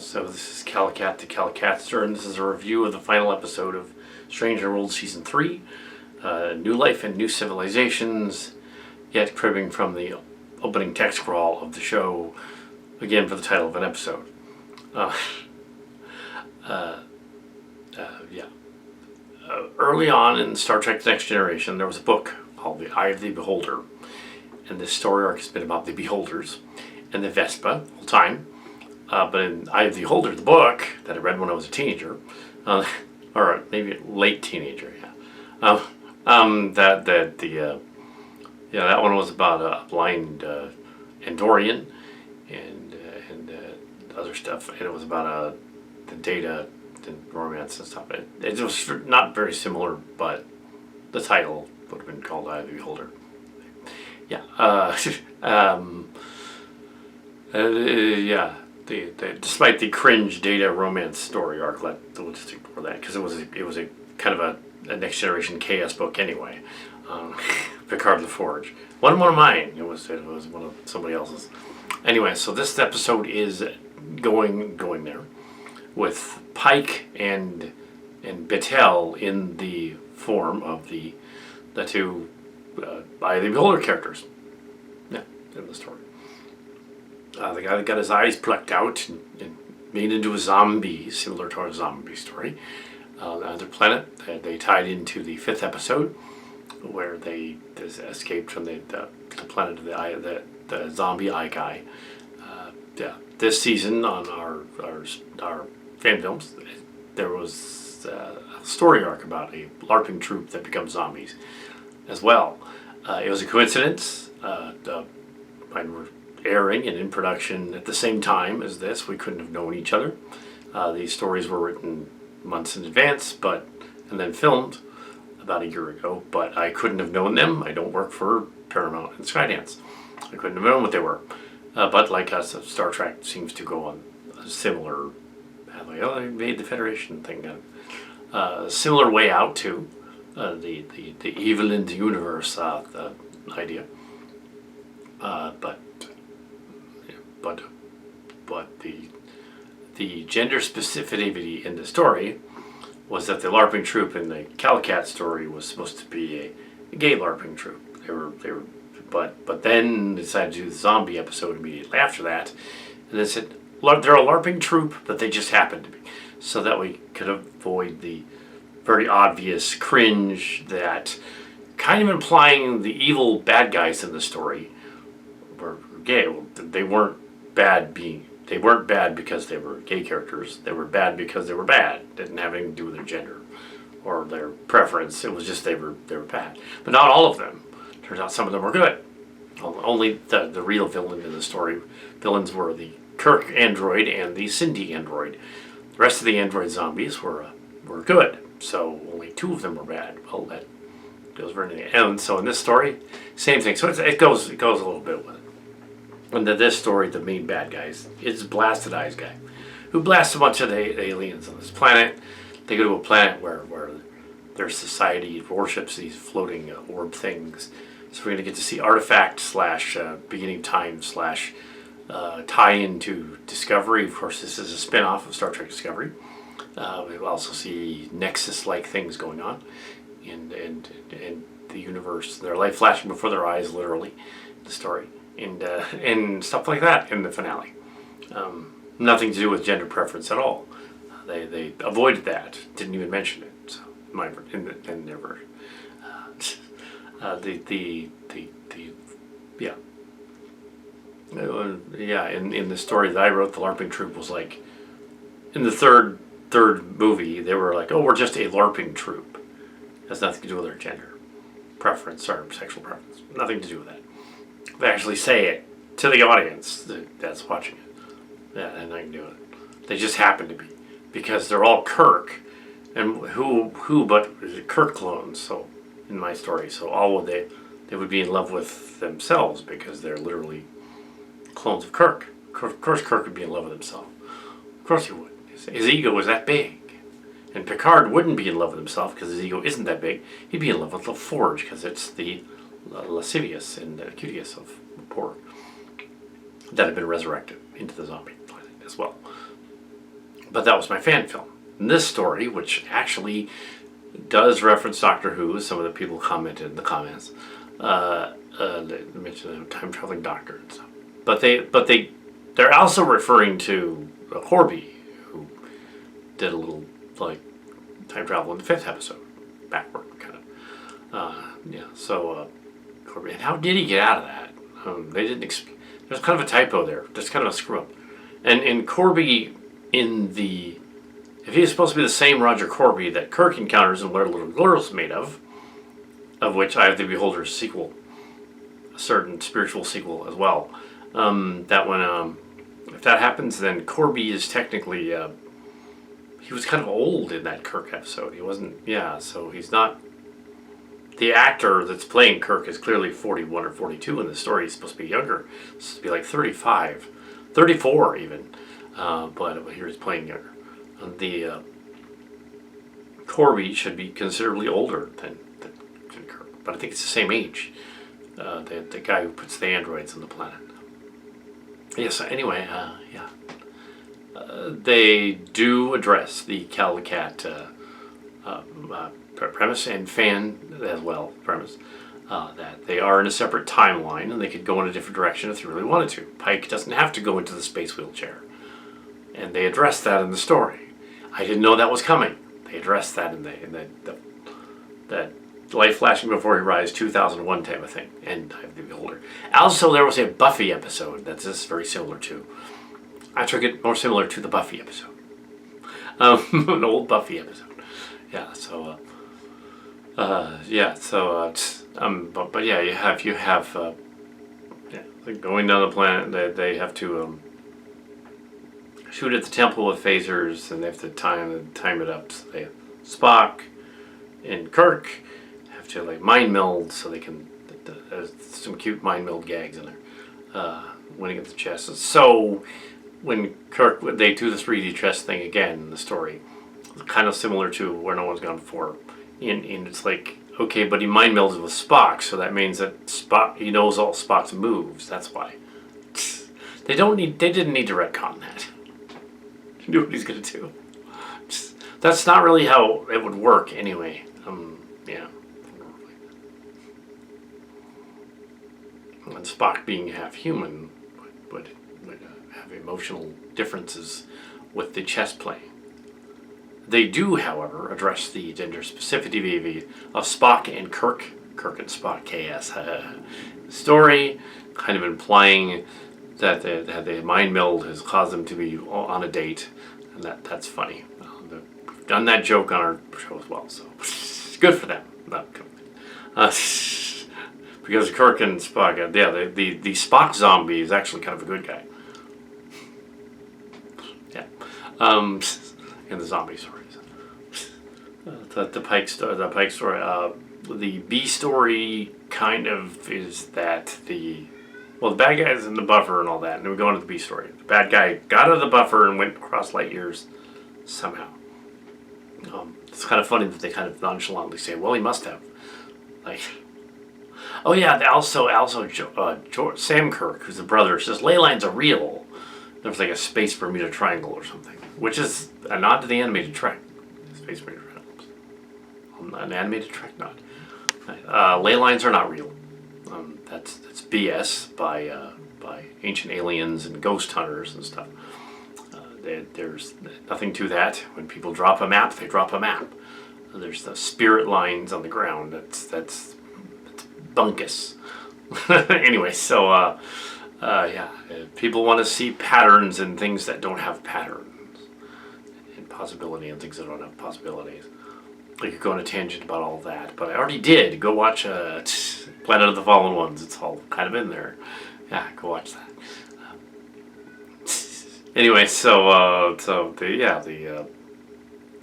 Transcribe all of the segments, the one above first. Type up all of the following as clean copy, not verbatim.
So this is Kal Kat to Kal Katster, and this is a review of the final episode of Stranger World Season 3, New Life and New Civilizations, yet cribbing from the opening text scrawl of the show, again for the title of an episode. Early on in Star Trek The Next Generation, there was a book called The Eye of the Beholder, and this story arc has been about the Beholders and the Vespa the whole time. But in Eye of the Beholder, the book that I read when I was a teenager, or maybe late teenager, that one was about a blind Andorian and other stuff, and it was about the data and romance and stuff. It was not very similar, but the title would have been called Eye of the Beholder. Despite the cringe data romance story arc, we'll just ignore that because it was a kind of a Next Generation chaos book anyway. Picard the Forge, one of mine. It was one of somebody else's. Anyway, so this episode is going there with Pike and Batel in the form of the two Eye of the Beholder characters. Yeah, in the story. The guy that got his eyes plucked out and made into a zombie, similar to our zombie story. On another planet, they tied into the 5th episode, where they escaped from the planet of the zombie eye guy. This season on our fan films, there was a story arc about a LARPing troupe that becomes zombies as well. It was a coincidence. Mine were airing and in production at the same time as this. We couldn't have known each other. These stories were written months in advance, and then filmed about a year ago, but I couldn't have known them. I don't work for Paramount and Skydance. I couldn't have known what they were. But like us, Star Trek seems to go on a similar, they made the Federation thing, similar way out to the evil in the universe the idea. But the gender specificity in the story was that the LARPing troupe in the Kal Kat story was supposed to be a gay LARPing troupe. They were, but then decided to do the zombie episode immediately after that, and they said they're a LARPing troupe, but they just happen to be, so that we could avoid the very obvious cringe that kind of implying the evil bad guys in the story were gay. Well, they weren't bad because they were gay characters. They were bad because they were bad. It didn't have anything to do with their gender or their preference. It was just they were bad. But not all of them. Turns out some of them were good. Only the real villain in the story. Villains were the Kirk android and the Cindy android. The rest of the android zombies were good. So only 2 of them were bad. Well, that goes for anything. And so in this story, same thing. So it goes a little bit with it. And in this story, the main bad guy is Blasted Eyes guy, who blasts a bunch of the aliens on this planet. They go to a planet where their society worships these floating orb things. So we're going to get to see artifact / beginning time / tie into Discovery. Of course, this is a spin-off of Star Trek Discovery. We'll also see Nexus-like things going on in the universe. Their light flashing before their eyes, literally, in the story. And stuff like that in the finale. Nothing to do with gender preference at all. They avoided that. Didn't even mention it. So in their version. In the story that I wrote, the LARPing troupe was like, in the third movie, they were like, oh, we're just a LARPing troupe. It has nothing to do with their gender preference or sexual preference. Nothing to do with that. They actually say it to the audience that's watching it. Yeah, and I can do it. They just happen to be, because they're all Kirk, and who but Kirk clones. So in my story, so they would be in love with themselves because they're literally clones of Kirk. Of course, Kirk would be in love with himself. Of course he would. His ego is that big. And Picard wouldn't be in love with himself because his ego isn't that big. He'd be in love with the Forge because it's the lascivious and cutious of Borg that had been resurrected into the zombie planet as well. But that was my fan film. And this story, which actually does reference Doctor Who, as some of the people commented in the comments, they mentioned a time traveling doctor and stuff. But they're also referring to Corby, who did a little like time travel in the 5th episode, backward kind of. So Corby, and how did he get out of that? They didn't. There's kind of a typo there, just kind of a screw up. And Corby if he's supposed to be the same Roger Corby that Kirk encounters in Where the Little Girl's Made of which I have the Beholder's sequel, a certain spiritual sequel as well. That one, if that happens, then Corby is technically, he was kind of old in that Kirk episode. He wasn't, so he's not, the actor that's playing Kirk is clearly 41 or 42 in the story. He's supposed to be younger. He's supposed to be like 35, 34 even, but here he's playing younger. The Corby should be considerably older than Kirk, but I think it's the same age. The guy who puts the androids on the planet. Anyway, they do address the Kal Kat premise and fan as well premise that they are in a separate timeline and they could go in a different direction if they really wanted to. Pike doesn't have to go into the space wheelchair, and they address that in the story. I didn't know that was coming. They addressed that in that Life Flashing Before Your Eyes 2001 type of thing, and I have the Beholder. Also, there was a Buffy episode that's just very similar to. I took it more similar to the Buffy episode, an old Buffy episode. You have going down the planet. They have to shoot at the temple with phasers, and they have to time it up. So they Spock and Kirk have to like mind meld, so they can. There's some cute mind meld gags in there, winning at the chess. So when they do the 3D chess thing again in the story, kind of similar to Where No One's Gone Before, and it's like, okay, but he mind melds with Spock, so that means that he knows all Spock's moves. That's why they didn't need to retcon that. He knew what he's gonna do. That's not really how it would work anyway. And Spock, being half human, would have emotional differences with the chess playing. They do, however, address the gender specificity of Spock and Kirk and Spock KS story, kind of implying that the mind meld has caused them to be on a date, and that's funny. We've done that joke on our show as well, so good for them. Because Kirk and Spock, the Spock zombie is actually kind of a good guy. In the zombie stories, the Pike story, the B story kind of is that the bad guys in the buffer and all that, and then we go into the B story. The bad guy got out of the buffer and went across light years somehow. It's kind of funny that they kind of nonchalantly say, "Well, he must have." Like, oh yeah, also Sam Kirk, who's the brother, says ley lines are real. There was like a Space Bermuda Triangle or something, which is a nod to the animated Trek. Space Bermuda Triangle. An animated Trek nod. Ley lines are not real. That's BS by ancient aliens and ghost hunters and stuff. There's nothing to that. When people drop a map, they drop a map. There's the spirit lines on the ground. That's bunkus. Anyway, so people want to see patterns in things that don't have patterns, and possibility in things that don't have possibilities. I could go on a tangent about all that, but I already did. Go watch Planet of the Fallen Ones. It's all kind of in there. Yeah, go watch that. Anyway, the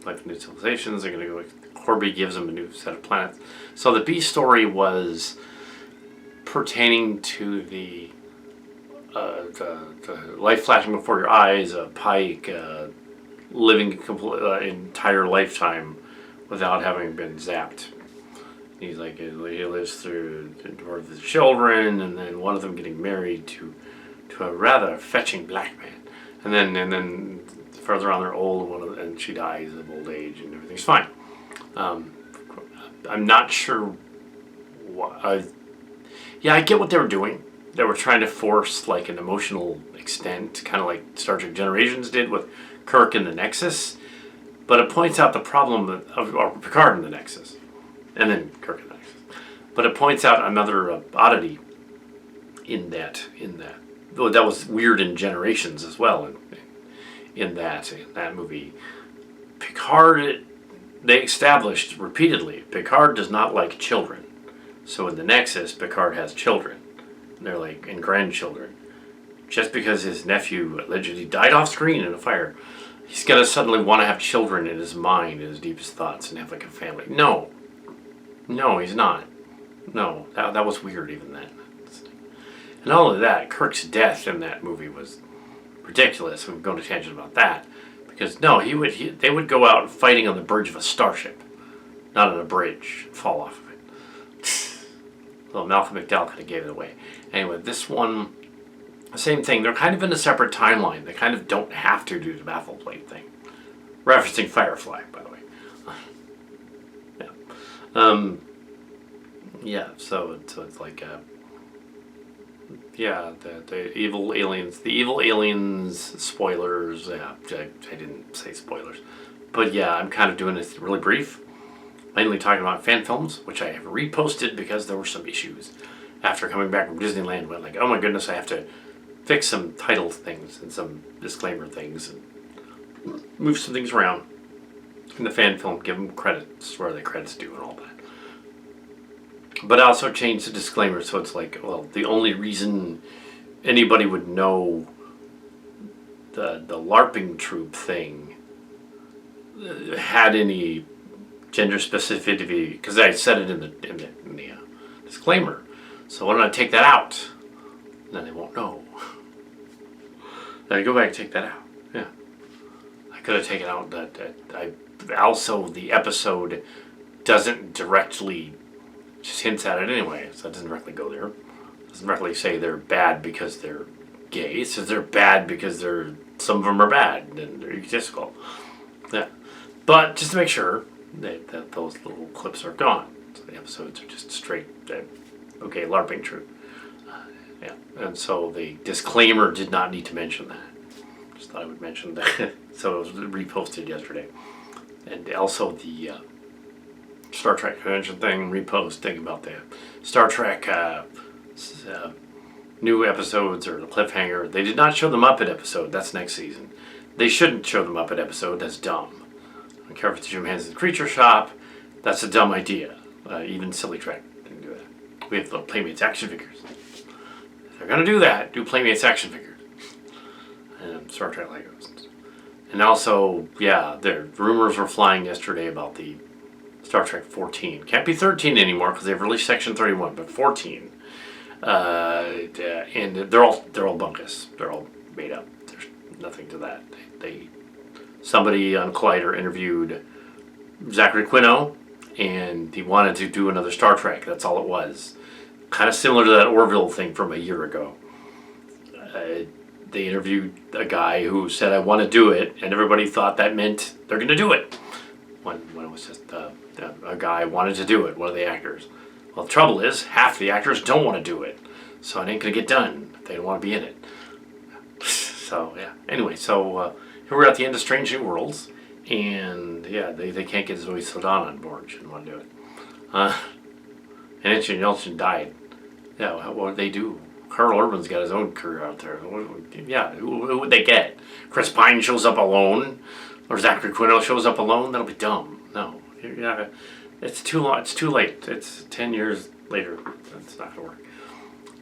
Life of New Civilizations are going to go. Corby gives them a new set of planets. So the B story was pertaining to the life flashing before your eyes, Pike living entire lifetime without having been zapped. He's like, he lives through the door of his children, and then one of them getting married to a rather fetching black man, and then further on, they're old, and she dies of old age, and everything's fine. I'm not sure why. Yeah, I get what they were doing. They were trying to force like an emotional extent, kind of like Star Trek Generations did with Kirk in the Nexus. But it points out the problem of Picard in the Nexus, and then Kirk in the Nexus. But it points out another oddity in that. Though that was weird in Generations as well. In that movie, Picard, they established repeatedly, Picard does not like children. So in the Nexus, Picard has children. They're like, and grandchildren. Just because his nephew allegedly died off screen in a fire, he's gonna suddenly want to have children in his mind, in his deepest thoughts, and have like a family. No, he's not. No, that was weird even then. And all of that, Kirk's death in that movie was ridiculous. We'll go to tangent about that. Because no, they would go out fighting on the bridge of a starship, not on a bridge, fall off of it. Well, Malcolm McDowell kind of gave it away. Anyway, this one, same thing. They're kind of in a separate timeline. They kind of don't have to do the baffle plate thing. Referencing Firefly, by the way. Yeah. So it's like, the evil aliens. The evil aliens, spoilers. Yeah, I didn't say spoilers. But yeah, I'm kind of doing this really brief. Mainly talking about fan films, which I have reposted because there were some issues. After coming back from Disneyland, went like, oh my goodness, I have to fix some title things and some disclaimer things and move some things around in the fan film, give them credits where the credits due and all that. But I also changed the disclaimer so it's like, well, the only reason anybody would know the LARPing troop thing had any gender specificity, because I said it in the disclaimer. So why don't I take that out? Then they won't know. Then I go back and take that out. Yeah, I could have taken out that I also the episode doesn't directly, just hints at it anyway, so it doesn't directly go there. It doesn't directly say they're bad because they're gay. It says they're bad because some of them are bad and they're egotistical. Yeah, but just to make sure that those little clips are gone. So the episodes are just straight, okay, LARPing troop. Yeah, and so the disclaimer did not need to mention that. Just thought I would mention that. So it was reposted yesterday. And also the Star Trek convention thing, reposting about the Star Trek new episodes or the cliffhanger. They did not show the Muppet episode. That's next season. They shouldn't show the Muppet episode. That's dumb. I don't care if it's Jim Henson's Creature Shop. That's a dumb idea. Even Silly Trek didn't do that. We have the Playmates action figures. If they're going to do that, do Playmates action figures. And Star Trek Legos. And also, yeah, the rumors were flying yesterday about the Star Trek 14. Can't be 13 anymore because they've released Section 31, but 14. And they're all bunkus. They're all made up. There's nothing to that. Somebody on Collider interviewed Zachary Quino, and he wanted to do another Star Trek. That's all it was. Kind of similar to that Orville thing from a year ago. They interviewed a guy who said, I want to do it, and everybody thought that meant they're going to do it. When it was just a guy wanted to do it, one of the actors. Well, the trouble is, half the actors don't want to do it. So it ain't going to get done if they don't want to be in it. So, yeah. Anyway, so here we're at the end of Strange New Worlds. And, yeah, they can't get Zoe Saldana on board. She didn't want to do it. And Anthony Nelson died. Yeah, what would they do? Carl Urban's got his own career out there. Yeah, who would they get? Chris Pine shows up alone? Or Zachary Quino shows up alone? That'll be dumb. No. It's too long. It's too late. It's 10 years later. That's not going to work.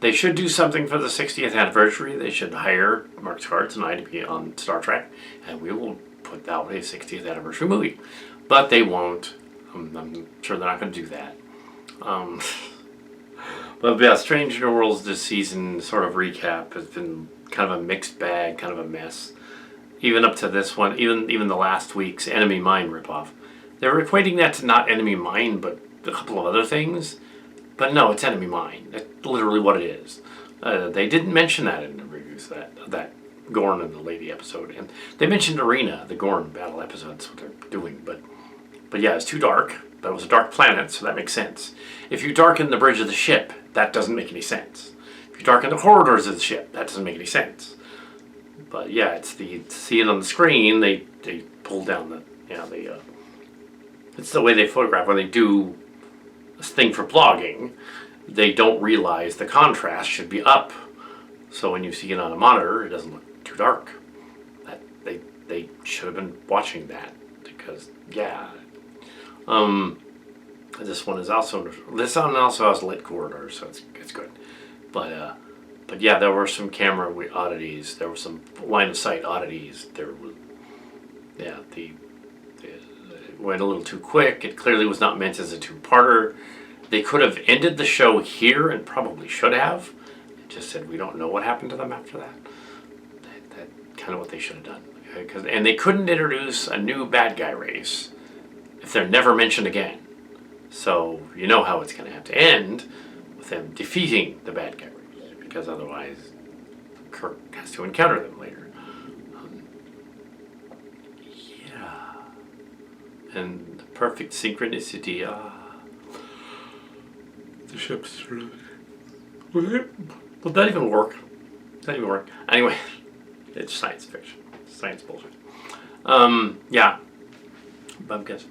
They should do something for the 60th anniversary. They should hire Mark Scartz and I to be on Star Trek, and we will put out a 60th anniversary movie. But they won't. I'm sure they're not going to do that. But yeah, Strange New Worlds this season, sort of recap, has been kind of a mixed bag, kind of a mess. Even up to this one, even the last week's Enemy Mine ripoff. They were equating that to not Enemy Mine, but a couple of other things. But no, it's Enemy Mine. That's literally what it is. They didn't mention that in the reviews of that Gorn and the Lady episode, and they mentioned Arena, the Gorn battle episode. That's what they're doing, but yeah, it's too dark. But it was a dark planet, so that makes sense. If you darken the bridge of the ship, that doesn't make any sense. If you darken the corridors of the ship, that doesn't make any sense. But yeah, it's the see it on the screen. They pull down the it's the way they photograph when they do this thing for blogging. They don't realize the contrast should be up, so when you see it on a monitor, it doesn't look too dark. That they should have been watching that because yeah. This one also has lit corridors, so it's good. But yeah, there were some camera oddities. There were some line of sight oddities. There was it went a little too quick. It clearly was not meant as a two-parter. They could have ended the show here and probably should have. It just said we don't know what happened to them after that. That kind of what they should have done. Okay? And they couldn't introduce a new bad guy race if they're never mentioned again. So you know how it's going to have to end with them defeating the bad guy race, because otherwise Kirk has to encounter them later. Yeah. And the perfect synchronicity. The ship's through. Will that even work? Does that even work? Anyway, it's science fiction. Science bullshit. Yeah. But I'm guessing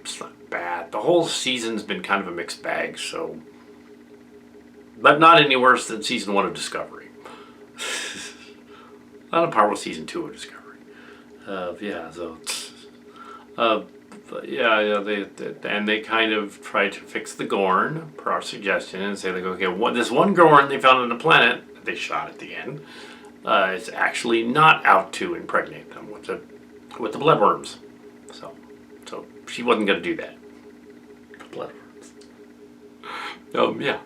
it's not bad. The whole season's been kind of a mixed bag, so. But not any worse than season 1 of Discovery. Not on par with season 2 of Discovery. Yeah, so. They kind of tried to fix the Gorn, per our suggestion, and say, like, okay, this one Gorn they found on the planet that they shot at the end, is actually not out to impregnate them with the bloodworms. So she wasn't going to do that. The bloodworms. Yeah.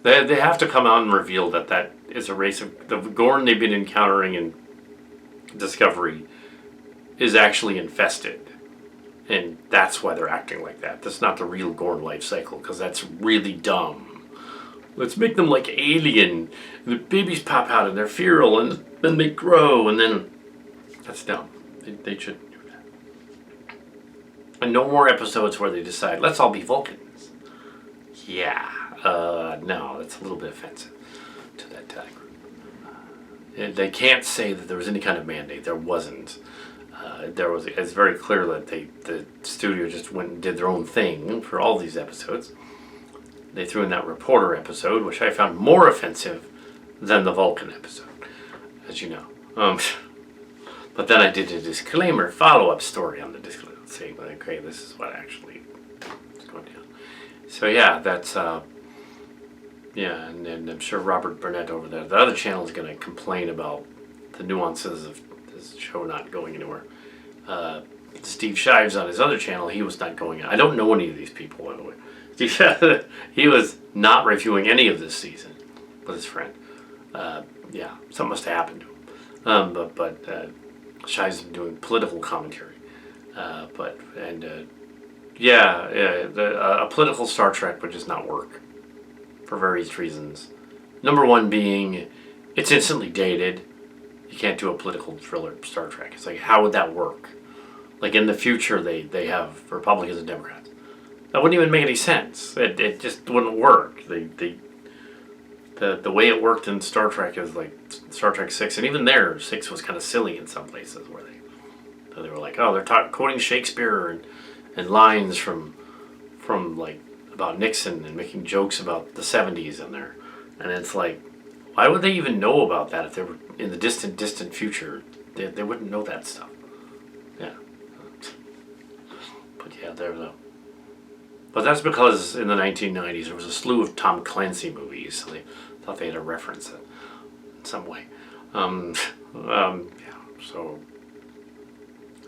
They have to come out and reveal that is a race of the Gorn they've been encountering in Discovery is actually infested. And that's why they're acting like that. That's not the real Gorn life cycle, because that's really dumb. Let's make them like alien. And the babies pop out and they're feral, and then they grow, and then... That's dumb. They shouldn't do that. And no more episodes where they decide, let's all be Vulcans. Yeah. No, that's a little bit offensive to that group. They can't say that there was any kind of mandate. There wasn't. It's very clear that the studio just went and did their own thing for all these episodes. They threw in that reporter episode, which I found more offensive than the Vulcan episode, as you know. But then I did a disclaimer follow-up story on the disclaimer, saying, okay, this is what actually is going down. So yeah, that's and I'm sure Robert Burnett over there, the other channel, is going to complain about the nuances of this show not going anywhere. Steve Shives on his other channel, he was not going. I don't know any of these people, by the way. He was not reviewing any of this season with his friend. Something must have happened to him. But Shives has been doing political commentary. A political Star Trek would just not work for various reasons. Number one being, it's instantly dated. You can't do a political thriller Star Trek. It's like, how would that work? Like in the future, they have Republicans and Democrats. That wouldn't even make any sense. It just wouldn't work. The way it worked in Star Trek is like Star Trek 6, and even there, 6 was kind of silly in some places where they were like, oh, they're quoting Shakespeare and lines from like about Nixon and making jokes about the 70s in there, and it's like, why would they even know about that if they were in the distant future? They wouldn't know that stuff. Yeah. But yeah, But that's because in the 1990s there was a slew of Tom Clancy movies, so they thought they had to reference it in some way. So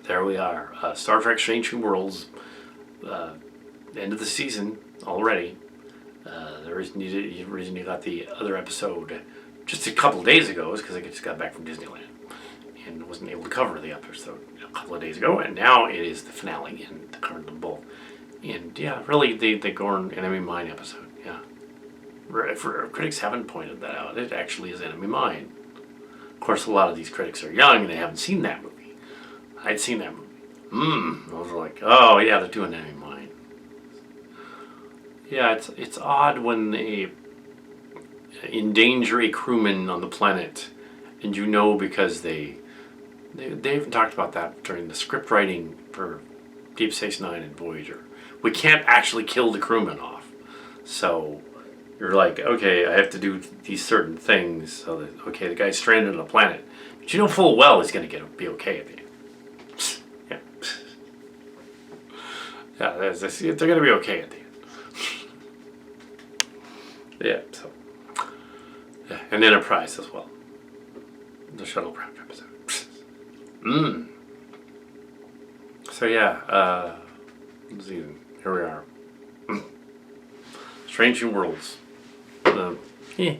there we are. Star Trek Strange New Worlds, end of the season already. The reason you got the other episode just a couple days ago is because I just got back from Disneyland and wasn't able to cover the episode a couple of days ago, and now it is the finale and the current of both. And yeah, really the Gorn Enemy Mine episode. Yeah, critics haven't pointed that out. It actually is Enemy Mine. Of course, a lot of these critics are young and they haven't seen that movie. I'd seen that movie. I was like, oh yeah, they're doing that in mine. Yeah, it's odd when they endanger a crewman on the planet, and you know because they even talked about that during the script writing for Deep Space Nine and Voyager. We can't actually kill the crewman off, so you're like, okay, I have to do these certain things so that the guy's stranded on a planet, but you know full well he's going to be okay at the end. Yeah, yeah, they're going to be okay at the end. Yeah, so yeah, and Enterprise as well. The shuttlecraft episode. So yeah, let's see. Here we are. Strange New Worlds. Yeah.